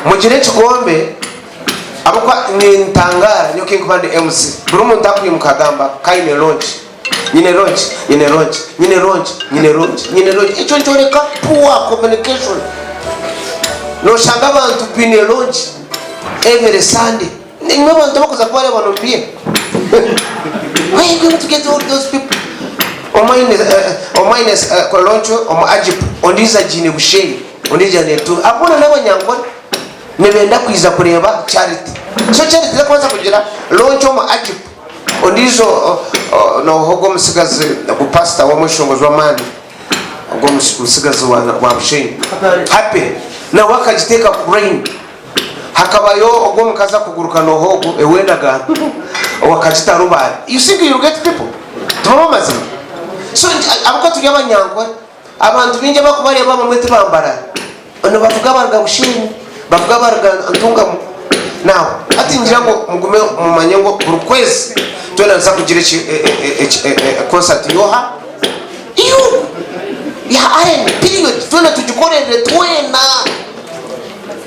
mugire kigombe abakwa nintangara nyo king band MC buri umuntu akwiye mukagamba kaine launch nyine launch ico ntoreka poor communication no shanga abantu bine launch every Sunday nimwe abantu bakoza kwa le bano pie why you going to get all those people minus koloncho ajip ondiza jine busheni ondija netu abona n'abanyangwa nebenda kwiza kureba charity so charity za kwanza kugira loncho ajip ondizo no hogo musigazi ku pastor wa mushongozi wa mani hogo musigazi wa busheni happy na wakajiteka rain hakabayo hogo mukaza kuguruka no hogo ewendaga wakajita rubari you think you get people tomamaza so abako tujyabanyangwa abantu binje bakubareba bamwete bambara ono bavuga barga bushini bavuga barga ntunga now ati ngira ngo mugume mu manyengo buri kwezi twena nza kugira concert yoha iyo ya aren period twena tujikorere twena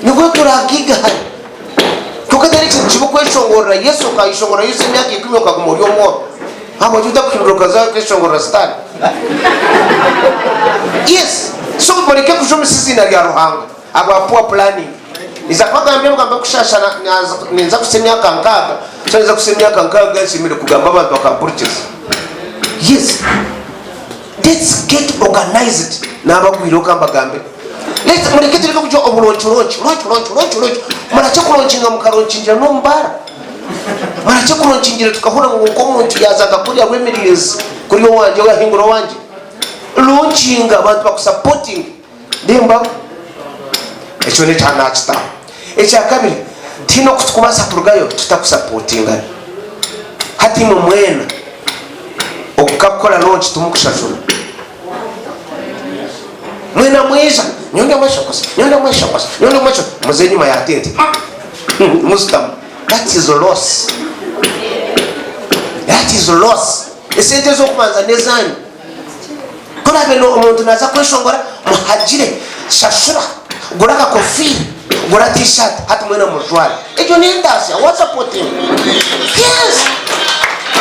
nibwo turagiga tukatari kintu kweshongora Yesu kayishongora Yesu myaka 10 ukagumuri omwo hamo juta kukiruka za kweshongora star yes so boleke kushoma sisi na ya ruhanga aba poor planning iza kwagambye mugamba kushasha ninza kusemya kankaga so niza kusemya kankaga simire kugamba abantu bakapurchase yes let's get organized na abagwiro kambagambe let's muleke tureke kujo obulonchi maracha kulonchinga mukaronchingira no mbara maracha kulonchingira tukahura ngo umuntu yazaga kuri ya remedies kuri wanje wa hinguro wanje launchinga abantu bakusupporting demba echo ne tana chita echa kabiri tino kutukubasa kurugayo tutakusupportinga hati mu mwena okukakora launch tumukushashura mwena mwisha nyonga mweshokosa muzenyi mayatete mustam that is loss esente zo kubanza nezani kora beno umuntu naza kweshongora muhajire shashura guraka kofi gura t-shirt hatu mwena mutwali ejo nendasi what supporting yes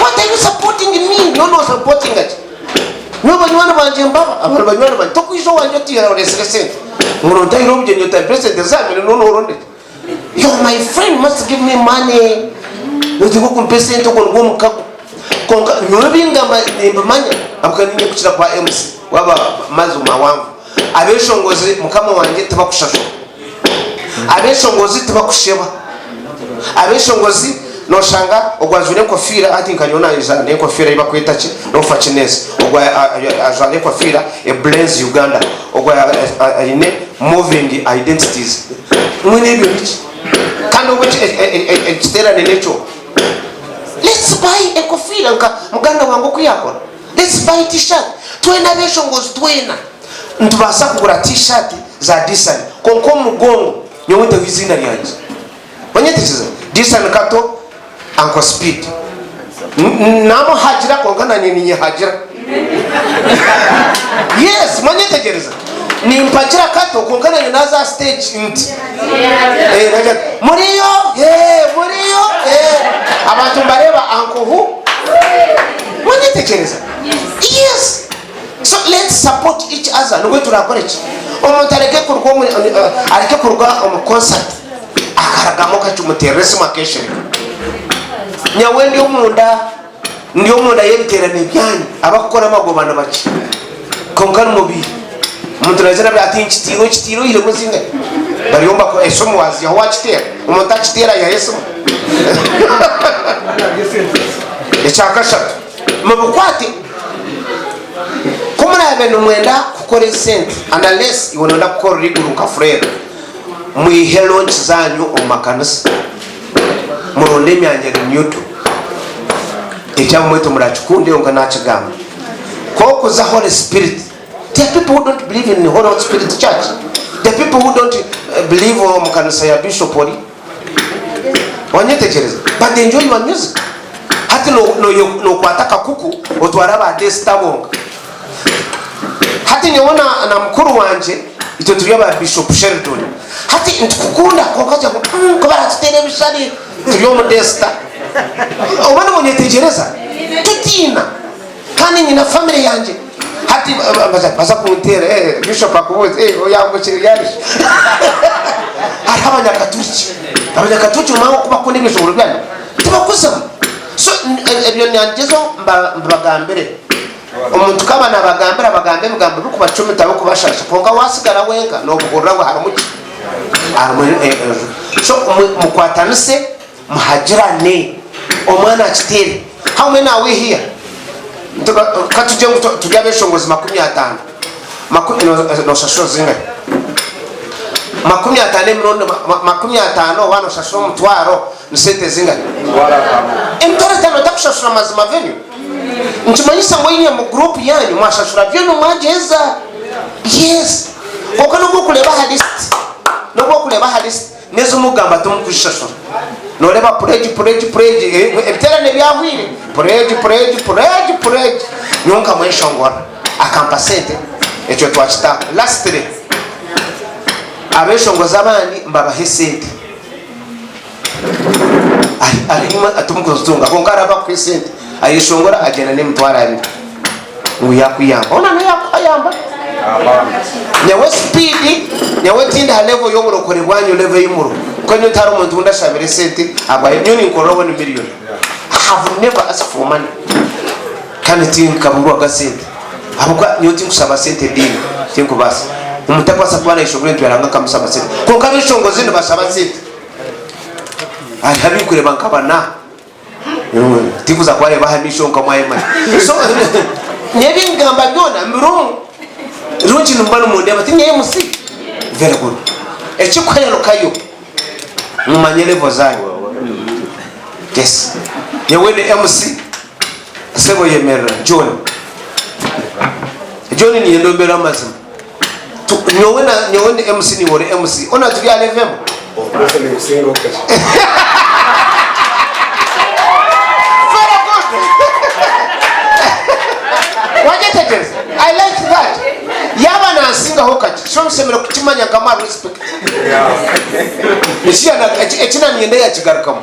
what are you supporting me no supporting it no banywana banje mbaba abantu banywana banje tokwizo wanje tira resesente ngono ndayiro buje nyota president zamene no ronde yo my friend must give me money notiko kumpesente kongo mukako konka nyobinga mbamanya abukanine kuchira kwa MC waba mazuma wangu abeshongozi mukama wanje tabakushasho abeshongozi tabakusheba abeshongozi no shanga ogwazune kofira ati nkanyona izane kofira iba kwetache no fachinese ogwa azane kofira e blends Uganda ogwa ine moving identities mwene byo bichi kando which stera nenecho let's buy a kofira nka muganda wangu kuyakora let's buy t-shirt twena beshongozi twena ntubasa kugura t-shirt za design konko mugongo nyowete wizina lyanje banyetiza design kato Uncle Speed namo hajira kongana nini hajira yes manyetegereza ni mpajira kato kongana naza stage nti naja muriyo abantu bareba Uncle Who manyetegereza yes so let's support each other no turakora iki umuntu areke kurwa concert akaragamo kacumuterese makeshe nyawe ndio munda yebiterane byanyu abakora amagobana baki konkana mubi umuntu nazira byati kitiro ile muzinga bariomba ko esomo wazi aho wakitera umuntu akitera ya Yesu echakashatu mubukwate kumuna yabeno mwenda kukore sente unless ibononda kukora riguruka frere mu launch zanyu omakanisa muronde myanya nyuto echamu mweto murachukunde onga nachagama koko za Holy Spirit. There are people who don't believe in the Holy Spirit church. There are people who don't believe on mukanisa ya bishop ori wanyetekereza but they enjoy your music hati no kwataka kuku otwaraba testa bonga hati nyona na mkuru wanje ito turi aba Bishop Sheldon hati ntukukunda kokaje ko baratutere bishari turi mu Desta ubona munyetegereza tutina kandi nyina family yanje hati baza kuntera Bishop akubuze oyambuke yari abanyakatuki mwango kuba ko n'ibijoro byanyu tubakusaba so ebyo nyangezo mbagambere umuntu kabana abagambe mugambe kuba 10 tabo kubashasha konga wasigara wenga no bugorra ngo haramuki so mukwatanise muhajirane omwana akitere how many are we here katuje tujya beshongozi 50 no shasho zinga 50 mirondo 50 wano shasho mtwaro nisete zinga entara tano takushashura mazima venue nchimanyisa mwenye mu group yanyu mwashashura vyenu mwajeza yes okano kuleba hadist nezo mugamba tumukushashura noleba pledge ebitera ne byahwire pledge nyonka mweshongora akampa sente ekyo twachita lastly abeshongoza abandi mbabahe sente arimo atumukuzutunga kongara bakwesente ayishongora agenda ne mutwarari ngo yakuyamba ona ne yakuyamba nyawe speed nyawe tinda level yo murokore bwanyu level y'imuro ko nyo taro umuntu undashabire sente agwaye nyoni nkorobo ni million have never asked for money kandi tinka buru agasente abuka nyo tinkusaba sente dini tinku basi umutapasa kwana ishongore ntwaranga kamusaba sente ko kabishongozi ndo basaba sente ari kure bankabana tikuza kwale bahamisho nkamwaye so nyebingamba byona mirumu runji numbano monde batinye MC very good echikwelo kayo mumanyele vozayo yes yewene MC sebo yemera John ni ndombera mazima nyowena MC ni wore MC ona tuli alevem operation single cash I like that. Yaba na singa hokati. So msemero kutimanya kama respect. Nishia na echina niende ya chigarukamu.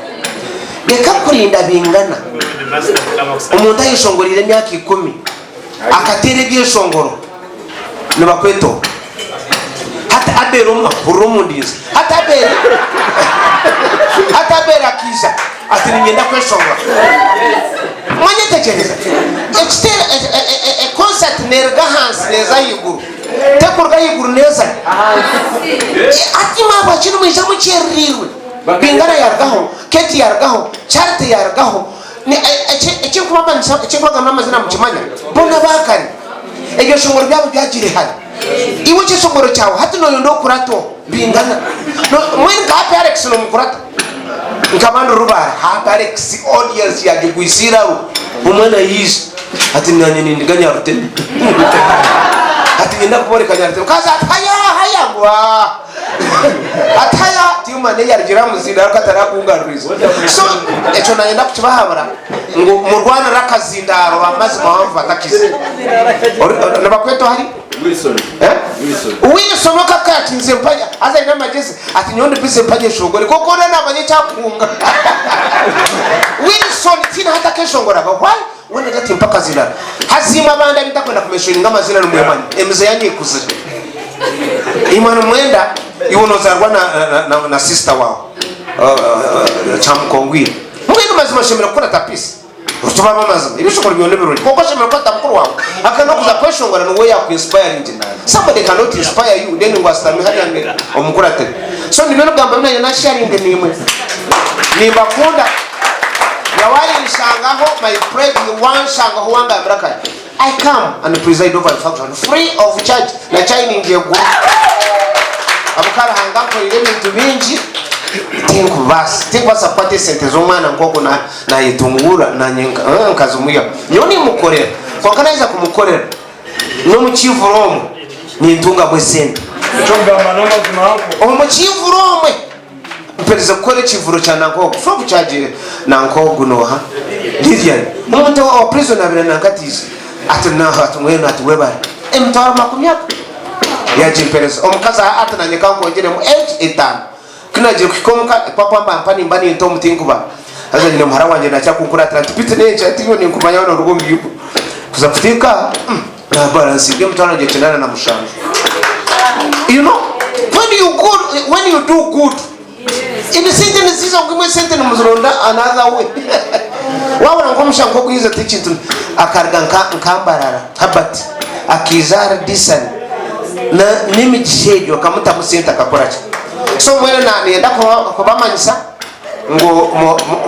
Yeka kurinda bingana. Umuntu ayishongorire myaka 10. Akatere byeshongoro. Nabakweto. Hata abero urumu ndizi. Hata abera kisha. Ati nienda kweshongora. Mwenye tekereza. Extend a concert nerga hans neza yiguru. Tekurga yiguru neza. Ati maba chino mwisha mucherriwe. Bingana yargaho, keti yargaho, charte yargaho. Ni ekikuma bansa, ekikuma amazina mukimanya. Bona bakari. Egyo shongoro byabo byagire hali. Iwe cyeshongoro cyawo hati no yondo kurato bingana. No mwenga hapi Alex no mukurata. Nkamando rubara hapa Alex audience yaje kuisira umwana yize ati nanye ndiganya rute ati ngenda kuboreka nyarute kaza haya ngwa ataya tiuma ne yargira muzinda akatara kungaruriza so echo nanyenda kukibahabura ngo murwana rakazindaro amazi mawamva takize nabakweto hari Wilson wakakati nzempanya aza ina magezi ati nyonde bise mpanye shogore koko na abanye cyakunga Wilson tina hata keshongora why wenda gati mpaka zira hazima banda bitakwenda kumeshoninga amazina n'umuyamani emze yanyikuze imana mwenda iwonozarwa na sister wao chamkongwira mwenda mazima shemera kukora tapisi utuba mazima ibishokora byone birori koko shemera kwa tamukuru wao akana kuza kweshongora no way of inspiring somebody cannot inspire you then ngo astami hariyange omukurate so nimeno gamba mna na sharing nimwe nibakunda yawali nshangaho my prayer you one shangaho wanga mraka I come and preside over the function free of charge na chaining ye go abukara hangamko ile bintu bingi tinkubasa kwate sente z'umwana nkoko na yitungura na nyenka nkazumuya yoni mukorera kwakanaiza kumukorera no mukivuromo ni ntunga bwe sente chongama no mazima hako o mukivuromwe pereza kore kivuro cyane nkoko fo bucagire na nkoko noha Lilian umuntu wa prisoner bere nakatize ati na hatu mwena ati webara emtwara makumyaka yajimpereza omukaza atananye kankongere mu age 5 kinaje kukonka papa mpani mbani nto mutinkuba aza nyine muhara wanje nacha kunkura 30 pite necha atiyo ni kumanya no rugo ngipo kuza kutika na balance game tanaje chenana na mushamba. You know, when you do good, in the sentence is a sentence another way. Wao wanakomsha ngoko hizo teaching tu akarganka nkambarara habat akizara disan na mimi jishejo kamuta musenta kakoracha so mwene na nienda kwa bamanyisa ngo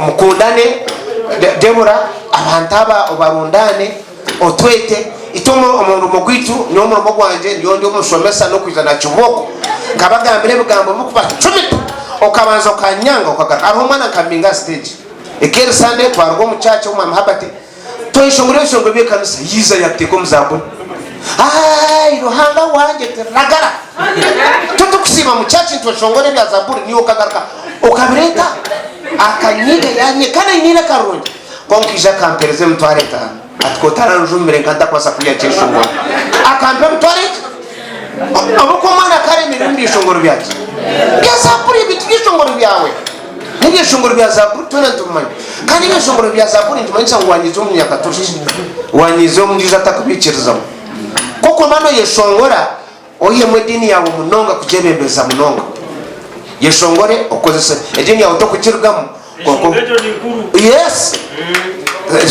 mukundane Debora abantaba obarundane otwete itomo omuntu mugwitu nyo omuntu gwanje ndio musomesa no kwizana chumoko kabagambire bugambo mukuba chumito okabanza okanyanga okagara aho mwana kambinga stage ekere sande twarwo muchache umama habati toyishongore shongwe bye kanisa yiza yateko muzabuni ruhanga wanje teragara toto kusima muchache toshongore bya zaburi niyo kagaraka okabireta akanyiga yani kana nyine karonje konkija kampereze mtwareta atkotara rujumire kanda kwasa kuya cheshongoro akampe mtwareta aboko mwana kare mirindi shongoro byaje bya zaburi bitwishongoro byawe niye shongoro bya zaburi tonantumanye kandi niye shongoro bya zaburi ntumanyisa ngo wanyizo mu yakatoshi wanyizo mu ndiza takubikiriza koko mano yeshongora oye mwedini yawo munonga kujebembeza munonga yeshongore okozese edini yawo tokukirugamo koko yes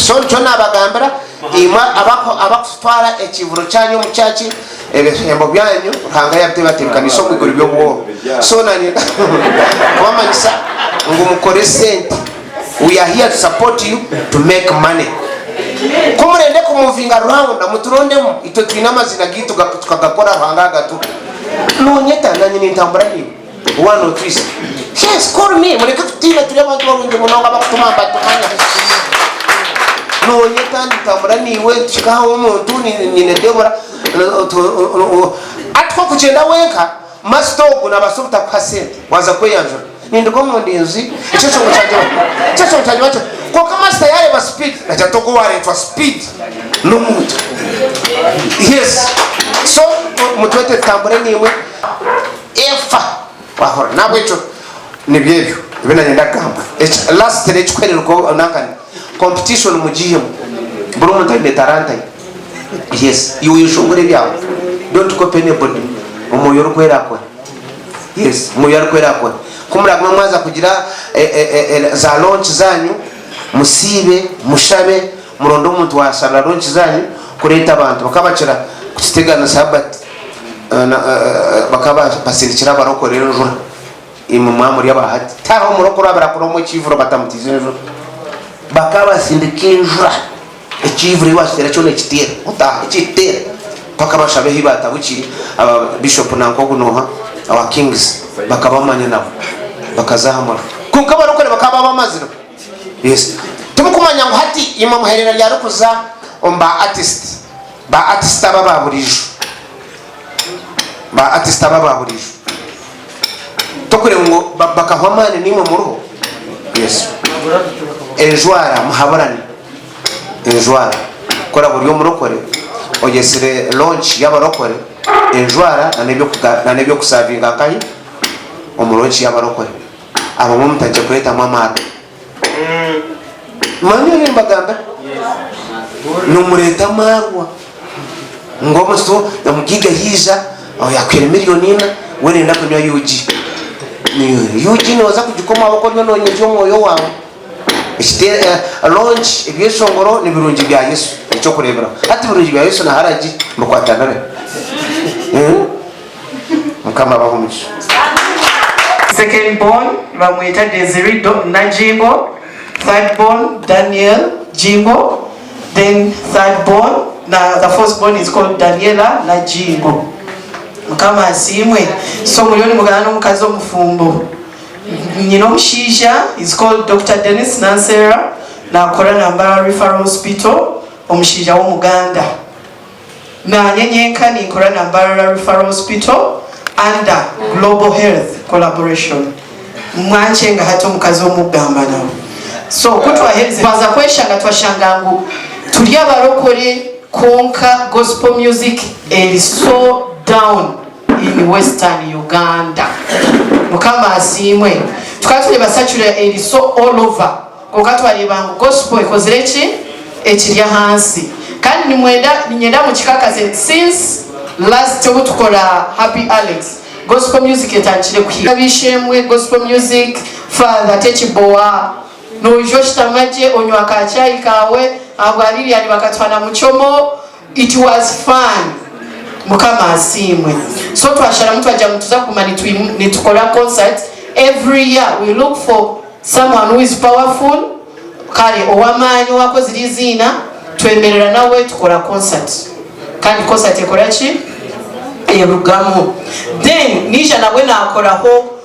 so chona abagambira ima abakutwara ekivuro cyanyu mu cyaci ebihembo byanyu hanga yabte batekaniso kwigura byo bwo so nani kwamanyisa ngo mukore sente. We are here to support you to make money. Kumurende kumuvinga round amuturondemo ito twina mazina gitu tukagakora hangaga tu nonyeta nani nintambura ni one or three. Yes, call me mureka tutira turi abantu barunje munonga bakutuma batukanya nonyeta nintambura niwe chikaho umuntu nyine Debora atwa kugenda wenka mastogo nabasubita kwa sente waza kweyanjura ninduko mundinzi icyo cyaje bacho ko kama stayale ba speed nachatoko wale twa speed no mutu yes so mutwete tambure nimwe efa wahora nabwecho nibyebyo ibena nyenda kamba last stage kwelero ko nakani competition mugiye buru mutende taranta yes you shongore byawo don't copy anybody umuyoro kwera kwa yes umuyoro kwera kwa kumura mwaza kugira za launch zanyu musibe mushabe murondo umuntu wasana launch zanyu kureta abantu bakabacira kutegana sabat bakaba basirikira baroko rero jura imumwa muri abahati taho muroko rabarakomo chivuro batamutize rero bakaba sindikinjura echivuro wasera cyo nekitera uta ekitera bakabashabe hibata buki aba bishop nanko gunoha aba kings bakabamanya nabo bakazahamara kunka barokore bakaba bamazira yes tumukumanya ngo hati imam herera rya rukuza omba artist bababurije tokure ngo bakahwamane nimwe muruho yes enjwara muhabarani enjwara kora buriyo murokore ogesire launch y'abarokore enjwara nanebyo kusavinga kai omulonchi y'abarokore abo mumutaje kureta mamara manyo ni mbagamba numureta marwa ngomo so yamugiga yiza aho yakwira miliyoni ina wene ndakunywa yuji ni waza kujikoma abako none nyejo moyo wawe ishite launch ibyeshongoro ni birungi bya Yesu icyo kurebera ati birungi bya Yesu na haraji mukwatanare mukama bahumuje. Second born bamwita Desiree Najimbo, third born Daniel Jimbo, then third born the first born is called Daniela Najimbo. Mukama asimwe so mulioni mugana n'omukazi omufumbo nyina omushiija is called Dr. Dennis Nansera na akola Nambara Referral Hospital omushiija w'Omuganda na nyenyenka ni nkola Nambara Referral Hospital under Global Health Collaboration mwanchenga hata omukazi omugamba nawo so kutwaheze baza kweshanga twashangangu tuli abarokole konka gospel music is so down in Western Uganda. Mukama asiimwe. Tukatuleba saturate eriso all over. Kokatwaleba gospel ekozereki ekirya hansi. Kandi ninyenda mu kikakaze since last obutukola Happy Alex. Gospel music etandikire kuhiga bishemwe gospel music Father techibowa no joshitamaje onywa kachai kawe abwaliri ali bakatwana muchomo. It was fun. Mukama asimwe. So twashara mtu aja mtuza kumani nitukola concert every year. We look for someone who is powerful kale owamanyi wako zilizina twemerera nawe tukola concert kandi concert ekola ki erugamu. Then nisha nawe nakoraho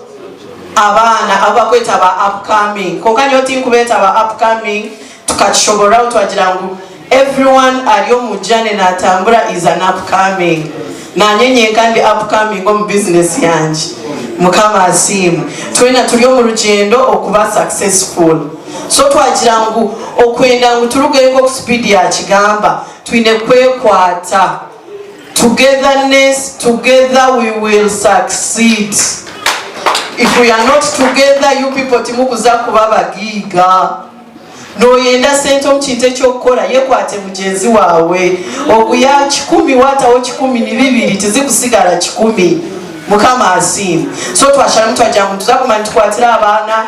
abana abakweta aba upcoming kokanyo tinkubeta aba upcoming tukachobora utwagira ngo everyone aliyo mujane na tambura is an upcoming na nyenye kandi upcoming mu business yanje. Mukama asimu twena tuliyo mu rugendo okuba successful. So twagira ngo okwenda ngo turugeko ku speed ya kigamba twine kwekwata. Togetherness, together we will succeed. If we are not together, you people timukuza kubaba giga. No yenda sento mchinte chokora yekwate mugenzi wawe. Okuya 10 wata o 12 tizikusigala 10. Mukama asimu. So twashara mtu ajangu tuzakumani tukwatira abana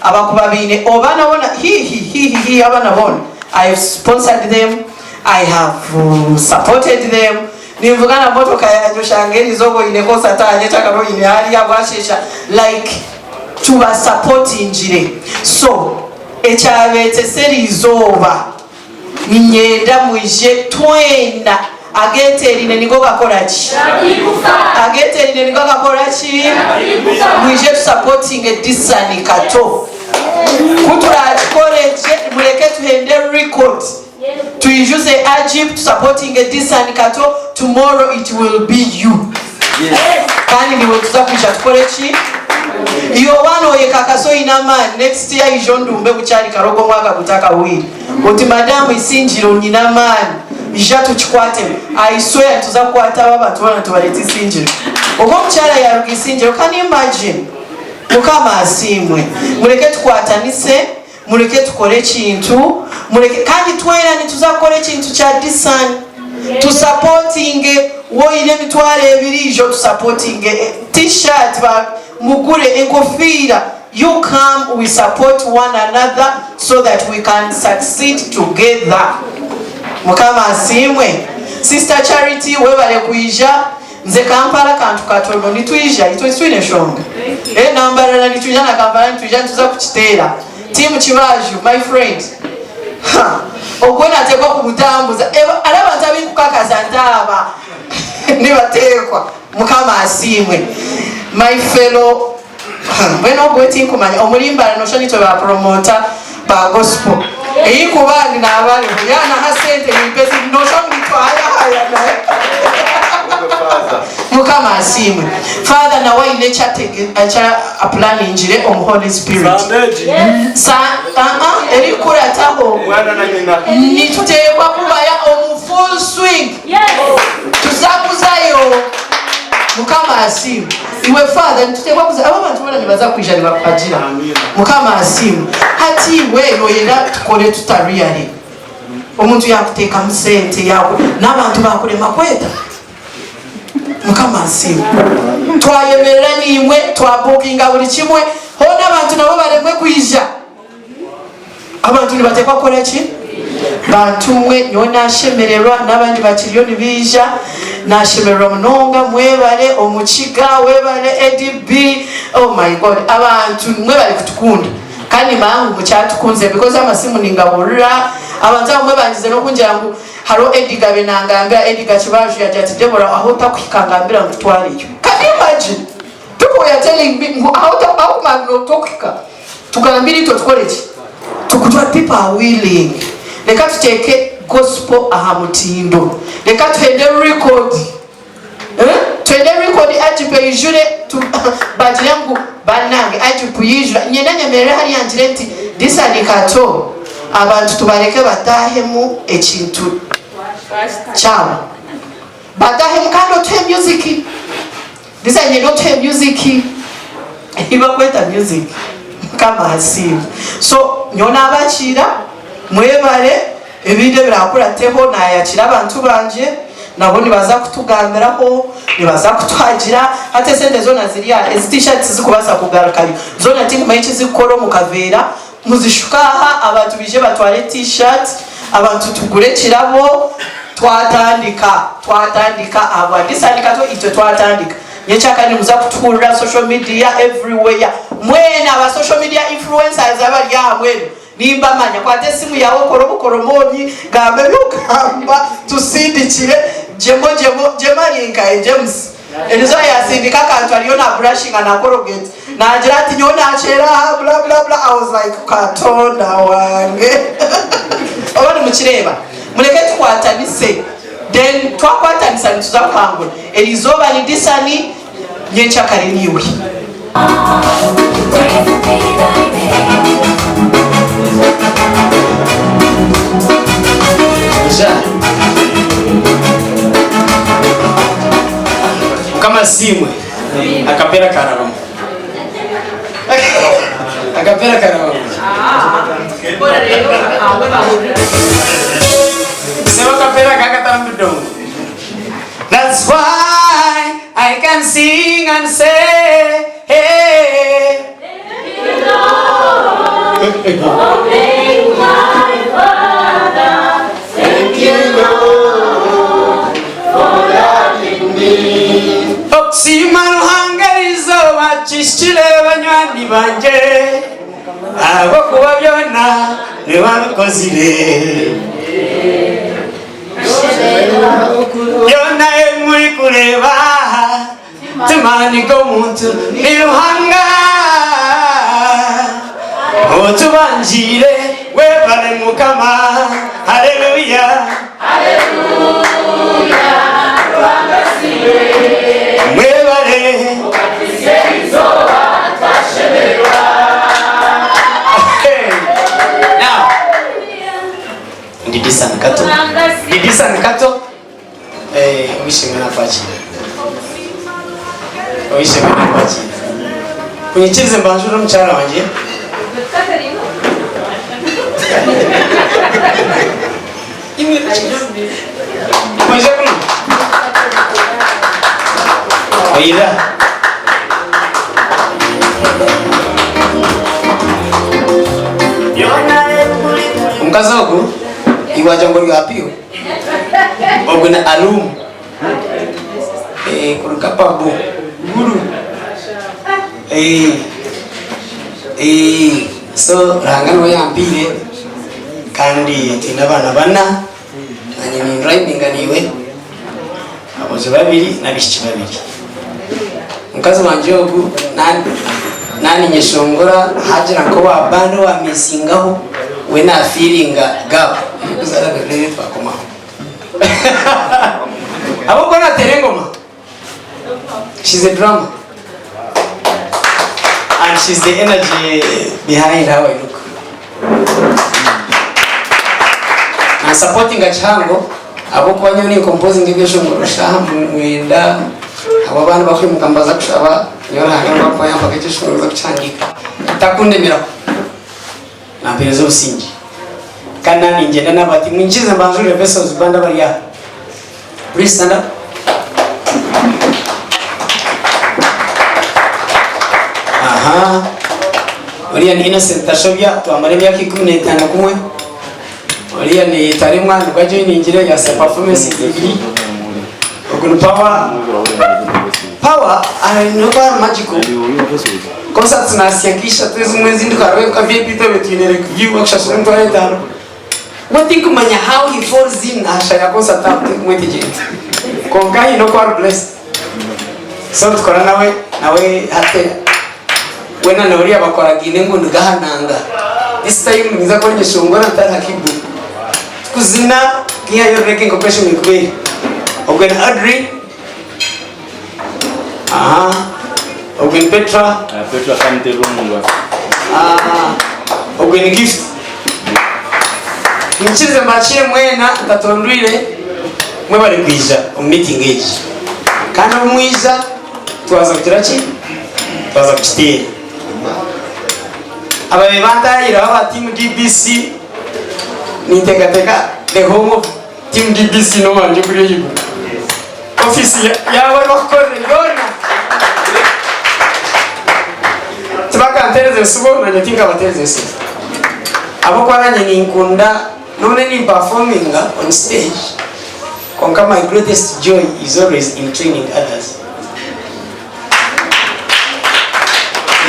abakubabine obana bona hi abana bona. I have sponsored them. I have supported them. Nimvugana moto kaya joshangeni zogo ineko satanye takaro ine hali ya bwashesha like tuba supporting njire. So echabete serizoba nyenda mwije twenda ageterine nigoga korachi ageterine nigoga korachi mwije supporting edisani kato kutura college muleke tuhende record to use Egypt supporting a decent kato. Tomorrow it will be you. Yes. Kani ni wetuza kuisha tukorechi iyo wano yekakaso inama next year ijondu mbe kuchari karogo mwaka kutaka wili uti madamu isinjiro ninamani ijatu chikwate I swear tuza kuwata waba tuwana tuwaleti sinjiro uko mchara ya rugi sinjiro. Can you imagine? Mukama asimwe muleke tukwatanise muleke tukore kintu muleke kandi twera nituzakore kintu cha disani to supporting woine mitware ebirijo to supporting t-shirt ba mugure enkofira. You come, we support one another so that we can succeed together. Mukama asimwe. Sister Charity webale kuija nze Kampala kantu katono nituija itwine shonga nambara nituija na Kampala nituija tuza kuchitera team Chibaju my friend okwena tekwa kubutambuza alaba ntabi kukakaza ndaba nibatekwa. Mukama asimwe. My fellow when ogweti kumanya omulimbana no shani to ba promoter ba gospel kubandi na abali yana hasente nipesi no shani to haya Mukama asimwe. Father na wa ile cha a plan injire on Holy Spirit sa eri kurataho nitutekwa kubaya on full swing. Tuzakuzayo. Mukama asimu. Iwe Father nitutekwa kuza abantu bana nibaza kwijana bakajira. Mukama asimu. Hati we no yera tukole tutariali. Omuntu yakuteka musente yako n'abantu bakulema kweta. Mukama asimu. Twayemerera nimwe twabukinga buli kimwe hona abantu nabo balemwe kwijja. Abantu nibatekwa kola ki? Bantu mwe nyona shemererwa n'abandi bakiriyoni bija nashemererwa munonga mwebale omukiga webale ADB. Oh my God, abantu mwe bali kutukunda kandi mangu mukyatukunze because amasimu ningaburira abantu mwe bangize no kungira ngo haro Ediga benangambira Ediga Kibaju yajati Debora aho takwikangambira mutwariyo. Can you imagine? People are telling me how man no tokika tukambira ito tukoleji tukujwa people are willing. Leka tuteke gospel ahamutindo. Leka tuende record. Tuende record ajipe ijure baji yangu banange ajipe yijura nyenda nyemere hari yanjirenti disani kato abantu tubareke batahemu ekintu cyabo batahemu kandi twe music Design not have music. Iba kweta music. Kama hasimu. So nyona abakira mwebale ebinde birakura teho na yakira abantu banje nabo nibaza kutugambiraho nibaza kutwagira hate sente zona ziriya ezi t-shirts zikubasa kugarukari zona tingu mayichi zikoro mukavera muzishukaha abantu bije batware t-shirt abantu tugure kirabo twatandika abandisandika to ito twatandika nyechakani muza kutura social media everywhere mwena aba social media influencers abali yamwe nimba manya kwate simu yawe koromonyi gambe byukamba tusindikire jemarinka James elizo yasindika kantu aliyo na brushing na corrugate na agira ati nyona achera bla bla bla. I was like katonda wange abandi mukireba mureke twatanise then twakwatanisa ntuzakangura elizoba lidisani nyenchakare niwe kama simwe akapera karama sema kapera kakata mdomo. That's why I can sing and say hey my Father, thank you Lord for loving me. Oximano hangarizo bachishile banywani banje abo kubabyona nibabikozire yona muri kureba tumani ko muntu niruhanga otubanjire webale mukama haleluya haleluya mwebale okatisezo atashemerwa. Now Didisa nkato wishimira kwakira kunyikirize mbanjura mucyara wanjye oyira omukazi ogu iwaja ngo lyapiyo ogwe na alumu kurukapabo guru so rangano yampire kandi tina bana bana nanye ni driving aniwe aboze babiri na bishiki babiri mukazi wanje ogu nani nyeshongora hajira ko babano wa misingaho we na feelinga gap kuzara bere twakoma abo kona terengoma. She's a drummer and she's the energy behind how I look. And supporting a chango abo kwa nyoni composing ibyo ngorosha mwenda abo bana bakwe mukambaza kushaba nyora hanga kwa yamba kecyo ngorosha kuchangika takundemera na perezo usingi kana ninjenda nabati mwinjize mbanjure vessels banda bariya. Please stand up. Aha. Oria ni Innocent Tashobya twamara imyaka 15 kumwe. Oria ni tarimwa ndwa joiningire ya performance ibiri. Ogun power no magical. Concerts nasiakisha twezi mwezi ndikarwe kwa VIP to betinere view akashasura ntwaetano. Wati kumanya how he falls in ashaya concert mwete je. Kongai no kwa blessed. So tukora nawe hate wena nauri abakora ginengo ndahananga. This time niza ko nyeshongora ntarakibu. Kuzina kiya yo breaking compression ikubiri. Ogwen Adri. Aha. Ogwen Petra kamte rumungu. Ogwen Gift. Nchize mbachire mwena tatondwire mwe bali kwiza meeting age. Kana mwiza twaza kugira ki twaza kukitera ababe batayiraho ba team DBC nintegateka the home of team DBC no manje kuri yibu ofisi yawe bakore yona tibakantereze subo na nyatinga batereze subo abo kwaranye ninkunda none ni performing on stage konka my greatest joy is always in training others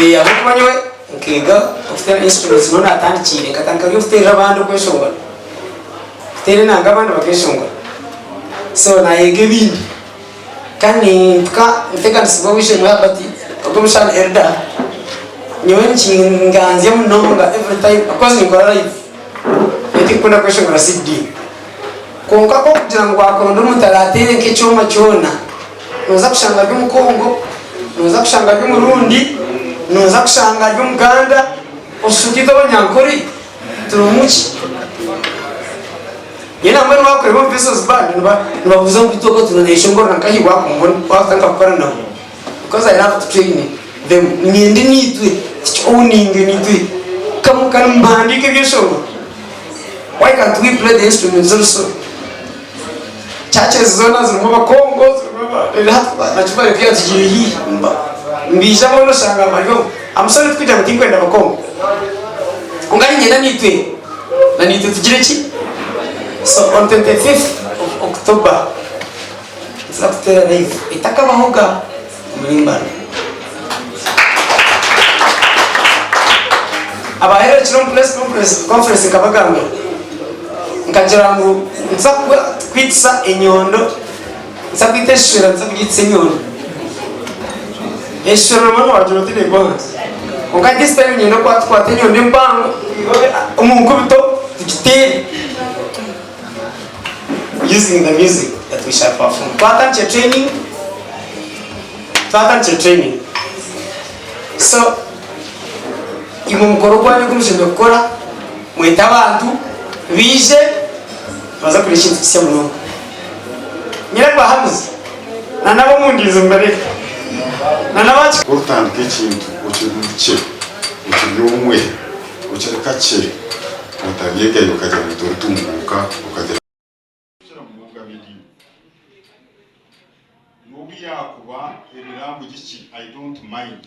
abo kumanywe nkega ufite instruments none atandikire katanka ufite abantu kweshonga ufite nanga abantu bakeshonga so na yegebindi kandi nteka nsibo wishe mwabati okumshan elder nyonchi nganze mnonga every time because ngora live eti kuna kweshonga na CD konka ko kugira ngo akondo mutaratere nk'icyuma cyona noza kushanga by'umukongo noza kushanga by'umurundi noza kushanga by'umuganda osukito banyankori turumuki yena mbere wakore mu pesos band nibabuza kwitoko tunanesha ngora nkayi wakumbona watanka gukora nabo because I love to train them nyende nitwe owning nitwe kamukana mbandike byeshongo why can't we play the instruments also churches zona zirimo bakongo na chubare pia tugiye hii mbisha bono shanga mariyo amusore twita mutinkwenda bakongo ungari nyenda nitwe na nitwe tugire ki so on 25th of October it's up to live itakabahoga mulimbana abahere chiro conference kabagambe nkagira ngo nzakwa kwitsa enyondo nzakwiteshera nzakwitsa enyondo eshero mano wajuro tine bonus ukagista enyondo kwa tenyondo mpango umunkubito tukiteri using the music that we shall perform twatanche training so imumukoro kwani kumushinga gukora mwita abantu bije baza kurisha tukisya muno nyiragwa hamze na nabo mundizo mbere na nabachi urutandika ikintu ukiruke ukiyumwe ukireka kire utagegeye ukajya gutunguka ukajya mu ngabidi nubi yakuba ibirambo giki I don't mind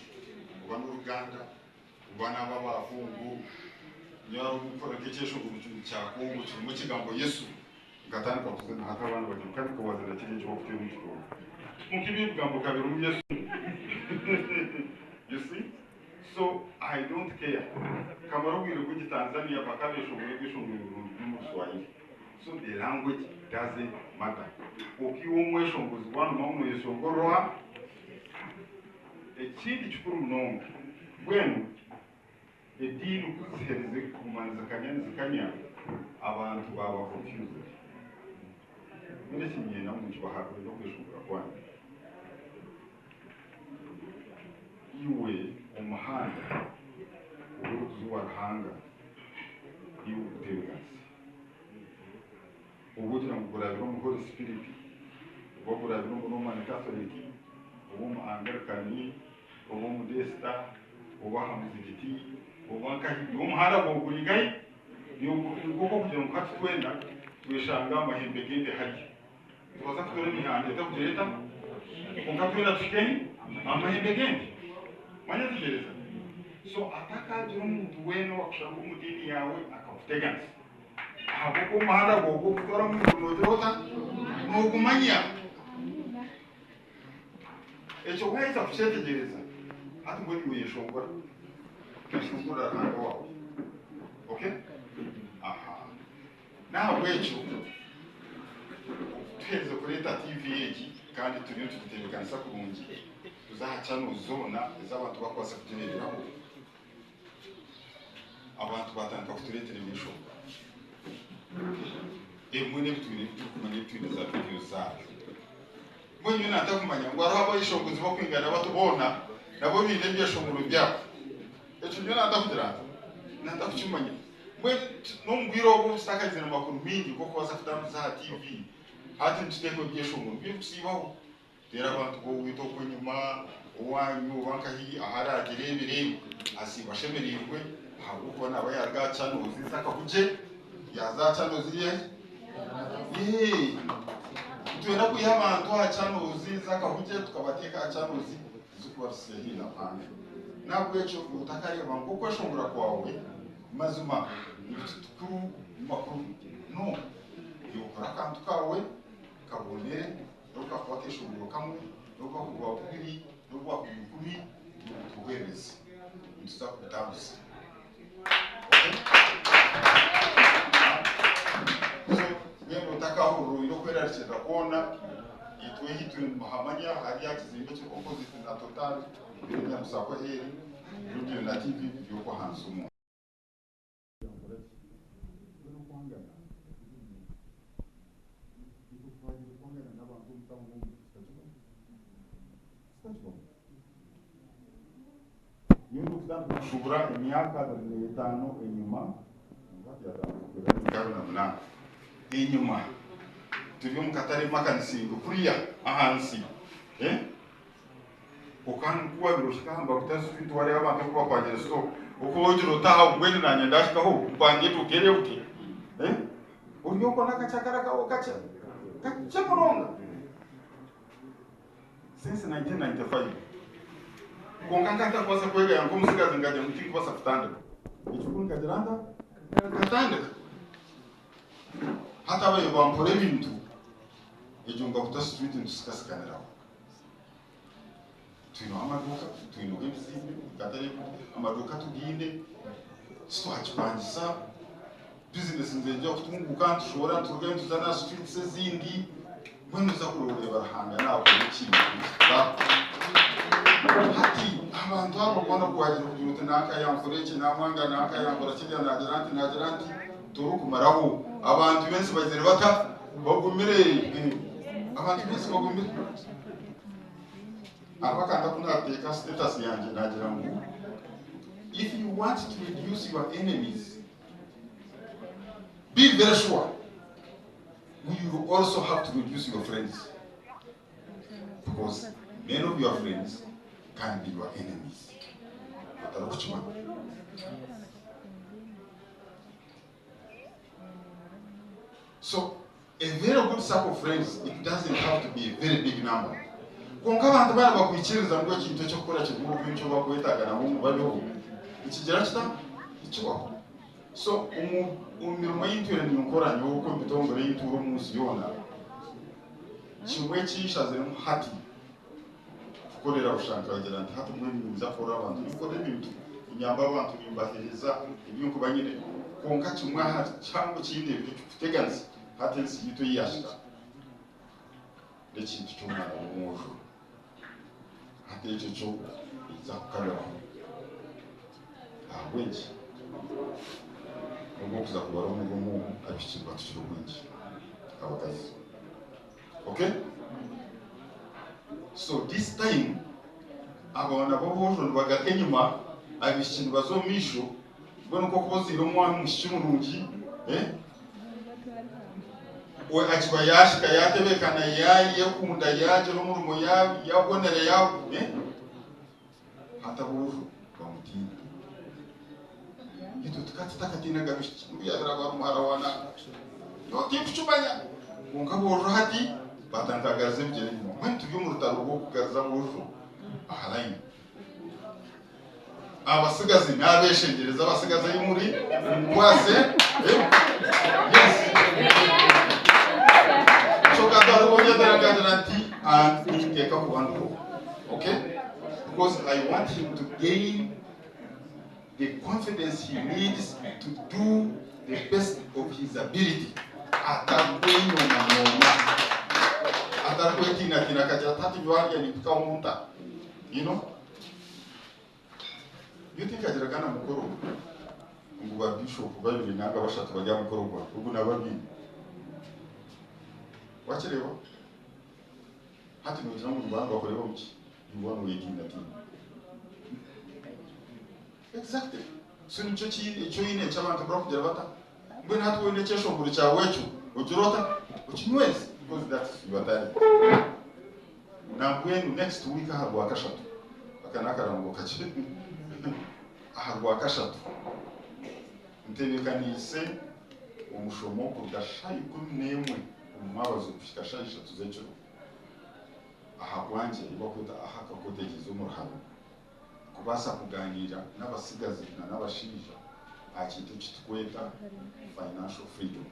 uba n'uruganda uba n'abavungu nyaro gukora kekesho gucyo cyakungu mu kigambo Yesu gatandika kuzana hata abantu bagiye kandi kubazira kiri cyo kufite umutwe mukibi bigambo kabiri mu Yesu you see so I don't care kamaro bwire ku Tanzania bakabesho mu Swahili so the language doesn't matter ukiumwe shongozi wanu mamu yesongoroha ekindi kikuru mnongo bwenu edini kuzihereze kumanza kanya abantu baba confused muri kimwe na mu kibahabwe no kwishura kwani iwe umuhanda uruzuwa hanga y'ubutegetsi ubugira ngo burabiro mu Holy Spirit burabiro mu Roman Catholic mu Anglican mu Desta hamuzigiti kahi umuhanda ngo kurigaye yuko kugira ngo katwenda tweshanga amahembe gende hari tubaza twere mihanda itakugereta ukatwenda tukeni amahembe gende manya tugereza so ataka jiro umuntu weno wakushaka umudini yawe akafuteganza ahubwo umuhanda ngo gukora mu nodrota nugumanya echo kweza kushetegereza hati ngo ni yeshongora kashongora hanga wawe okay aha naho wecho tweze kureta TV yeji kandi turiyo tutebekanisa kurungi tuzahaca nuzona z'abantu bakwasa kugereraho abantu batandika kuturetera imisho emune bitwire tukumanye twine za video zacu mwenye natakumanya ngo araho abayishongozi bo kwingana batubona nabo bine byashongoro byabo echo nyo natakugira natakuchumanya mwe no mbwiro wo stakazina makuru mingi ko kwaza kudamu za TV hati ntiteko byashongoro byo kusibaho rero abantu bo wito kunyuma uwanyu bankahi aharagire birebe asibashemerirwe ahubwo naba yargacano zisaka kuje yazacano ziye tuenda kuya abantu acano zisaka kuje tukabateka acano zikuba sehina pande nabwo echo utakareba ngo kweshongura kwawe mazuma tukuru makuru no yokora kantu kawe kabonere ukafata ishonguro kamwe ukakugwa kubiri ukakugwa tugereze tuzakutambuza ngiye utakaho iro kwera rishaka kuona itwe hitu muhamanya hari yakizimbe cyo opposite na total bya musako heri rubyo na TV yoko hansumo Yungu kutana kushugura imyaka 5 inyuma inyuma turi mu katari makansingo kuriya ahansi ukan kuwa biroshikamba kutazufite wari abantu kuba kwagera so uko wogiro taha gwene nanye ndashikaho upange tukere uti uriyo kona kachakara kawo kacha muronga since 1995 konkankata kwasa kwega yangu musigaze ngaje mutiki kwasa kutanda ichukuni kadiranda katanda hata wewe wampore bintu ejunga kutasubitu ntusikasikana twino amaduka twino ebizimbe katare amaduka tuginde twachipangisa business nzenje kutunguka ntushobora turugenda tuzana streets ezindi mwenu za kuroreba rahanga nabo ikintu hati abantu abo bona kuwagira kujuta naka yamfureke namwanga naka yambura kirya nageranti turukumaraho abantu benshi bazire bata bagumire abantu benshi bagumire abakanda kunateka status yanje nagira ngo if you want to reduce your enemies be very sure you also have to reduce your friends because many of your friends can be your enemies. So, a very good circle of friends, it doesn't have to be a very big number. Konka abantu bana bakwikiriza ngo ikintu cyo gukora kiguru bincho bakwetaga na mu baliho. Ikigera kita ikiwa. So, umirimo y'intwere ni ukora nyo uko bitongore y'inturo munsi yona. Kimwe cyishaze mu hati. Korera ushaka bagira nti hatu mwe biza kora abantu ikore bintu inyamba abantu bimbahiriza ibyuko banyine konka kimwe hati cyangwa kindi biteganze hatensi yito yashika lekintu cy'umwana w'umujo hateje cyo iza kukarira ahwenje ngo kuza kubara umugomo abishirwa tushiro kwinji abakazi okay. So this time, abana bobojo bagate nyuma abishintu bazomisho bono ko kubozira umwana mushimurungi we achiba yashika yatebekana yaye kunda yaje no murumo yabonere yawe hata bojo bamutinda ito tukati takatina gabishintu yadraba rumarawana no tipuchubanya ungabojo hati batangagaze bigere nyuma mwentu by'umurutaro bwo kugaza bojo ahalaini abasigazi nabeshengereza abasigaza y'umuri kwase yes chokataro bonye garanti and keka kubandu okay because I want him to gain the confidence he needs to do the best of his ability atakweno mama atarkweti kina kaja tatu jwange ni tukamunta you know you think ajiragana mukuru ngo ba bishop babiri nanga bashatu bajya mukuru gwa ubu nababiri wachirewa hati ngira ngo banga bakoreba muki ibona wekinda ati exactly so nico cyo ine cy'abantu bro kugera bata mbona hatu wende cyesho nguru cyawe cyo ujurota ukinwezi because that's your talent nangwenu next week aharwa kashatu akanakarango kache aharwa kashatu ntebekanise umushomo kugashayi kunemwe umwabazo kushikashayi shatu zecho aha kwanje ibakuta aha kakotegeza umurhano kubasa kuganira n'abasigazi n'abashija akintu kitweta financial freedom.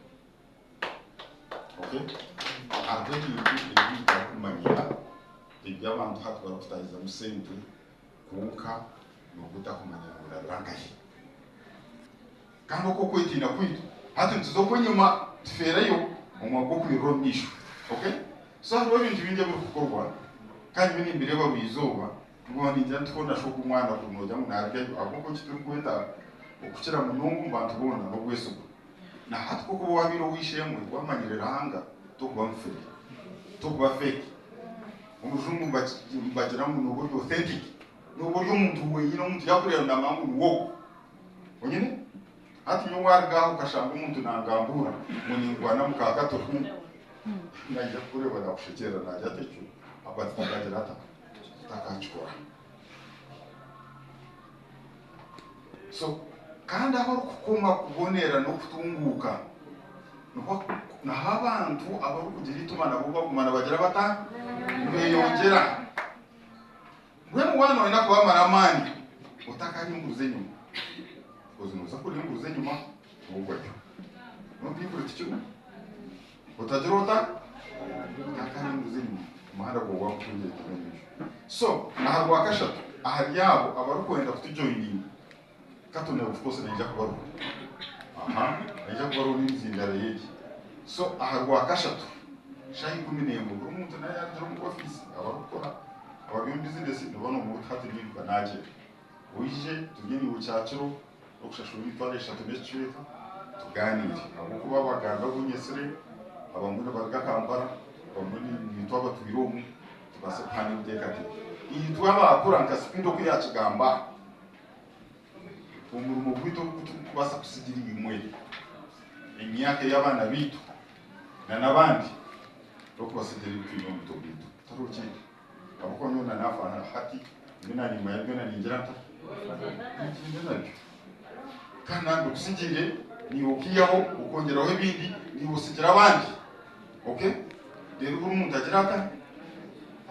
Okay? Abedi ibita kumanyira ibyabantu hatwara kutahiza musente kunka no kutakumanya urarangaye. Kandi uko kwetina kwitu hati ntuzokwenyuma tuferayo umwako kwironisho. Okay? So hariho ibintu binjye gukorwa kandi bini imbere babizoba ubwo njya tukona sho kumwana kunoja munarya akoko kiturikweta ukukira munungu mbantu bona no gwesuko na hati koko wabiro wishemwe kwamanyirira hanga tukuba mfiri tukuba fake umujungu mbagira mu buryo authentic no buryo umuntu wenyine umuntu yakurira ndamangu nuwo onyine hati yo warga ukashanga umuntu nangambura muningwana mukakato najya kureba nakushekera najya techo abati tagagira ata takachukura so kandi aho kukuma kubonera no kutunguka nuko nahabantu abari kugira itumana bo bagumana bagira bata beyongera gwe mwana wenda kubamara amani utakari nguze nyuma kuzinuza kuri nguze nyuma ubwo cyo no bikuri cyo utajirota utakari nguze nyuma mahara go wakunje kimenyesho so naharwa kashatu aharyabo abari kwenda kutujoininga katone of course naija kubaru naija kubaru n'inzindara yeji so aharwa kashatu shayi 10 umuntu naye ari mu office abakora ababyo business nibona mu hati n'ibwa naje uje tugeni ucyaciro okushashura itware eshatu n'ecweka tuganire abo kuba baganda bunyesere abamuna barga Kampala bamuni nitwaba tubiromu tubase pani utekate iyi twaba akuranga speed ko yakigamba umurumo gwito kubasa kusigira imwe imyaka y'abana bitu na nabandi roko basigira ibintu bito bito taruki abako nyona nafana hati ngina ni mayabyo na ninjirata kana ndukusigire ni ukiyaho ukongeraho ibindi ni usigira abandi okay rero umuntu agirata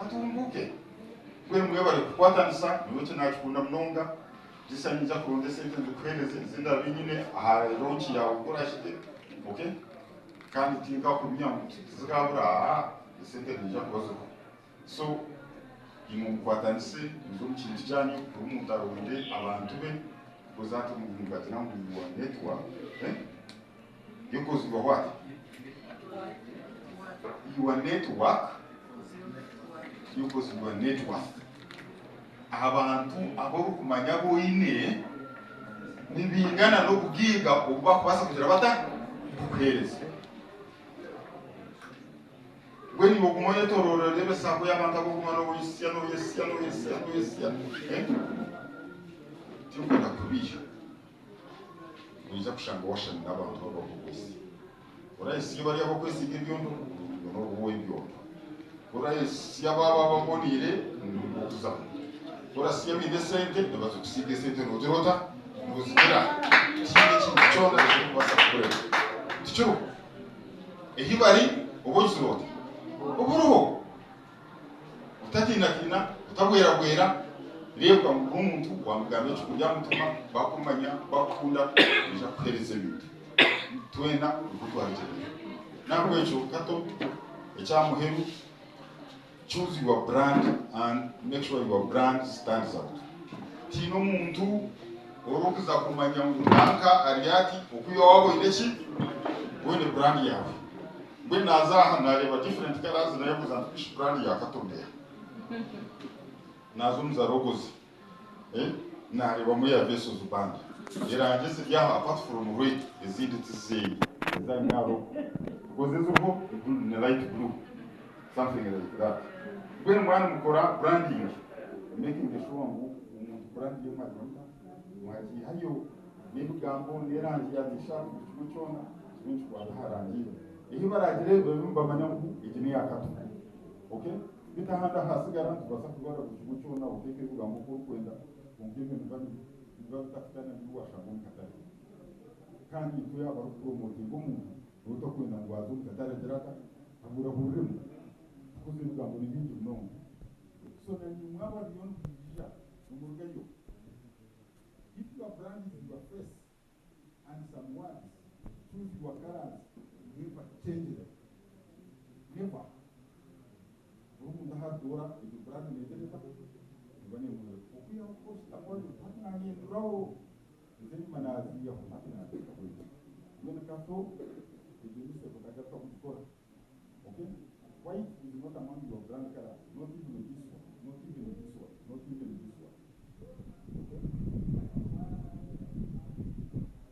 atumbuke gwe mwebare kwatanisa niwe kinakunda mnonga zisa nija kuronde sente ndukweleze zinda binyine aha ronchi yawe ukorashite okay kandi tinga kumya zikabura sente nija kubazo so imu kwatanise nzo mkintu cyane umuntu aronde abantu be kuzatu mu mugatina mu network yuko ziba what your network yuko ziba network abantu abo kumanya boine nibingana no kugiga uba kubasa kugira bata kuhereza weni bokumoye tororo lebe sako y'abantu abo kumana no yesya Tuko na kubisha. Uza kushanga washa n'abantu baba kwisi. Urayisi bari abo kwisi ngibyondo no uwe byondo. Urayisi ababa babonire n'ukuza. Urasi yabinde sente ndabazo kusige sente n'udirota n'uzira. Kindi kintu cyonda kubasa kure. Ticho. Ehibari ubuzirota. Uburuho. Utatinakina utabwera reba umuntu wamugambye kujya mutuma bakumanya bakunda kuja kuhereza ibintu twena ukutwarije nabwo echo kato ecyamuheru choose your brand and make sure your brand stands out tino muntu orokuza kumanya munanka ariati ukuyo wabo indeki wene brand yawe when nazaha nareba different colors na yakuza brand yakatondera nazumza rogozi nareba muri ya veso zubanda irangeze byaha apart from red izindi tizeye zanyaro goze zuko ni light blue something like that when mwana mukora branding making the show ngo brand yo madonda mwaji hayo nibugambo nerangi ya dishaka kuchona bintu kwa harangi ihi baragire bamanya ngo igini yakatu okay bitahanda hasigara ntibasa kurwara kukigo cyona uteke kuga ngo ko kwenda ungebe ngani ngaba tafitana n'uwashaka mukatari kandi tuya bari promote ngo umuntu uto kwenda ngo azu mukatari diraka abura burimo kuzi kuga ngo n'ibindi no so ni mwaba bion kujija umuruga yo if your brand is your face and someone choose your colors never change them never umuntu hadura ibrand nedeleta ibane mu okuya course amoni patna ni rawo zeni manazi ya patna when kato idinise kutaka kukora okay white is not among your brand color not even this one not even this one not even this one okay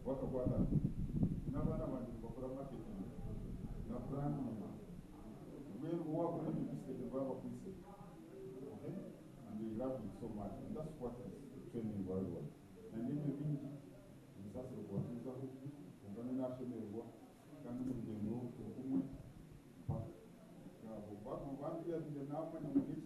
waka kwata na bana bandi bakora marketing na brand when we work with the mistake of our police, okay, and we love it so much, and that's what is training very well. And then the thing is that's the what is that we're going to national work, can we do the move to whom but one year in the now when we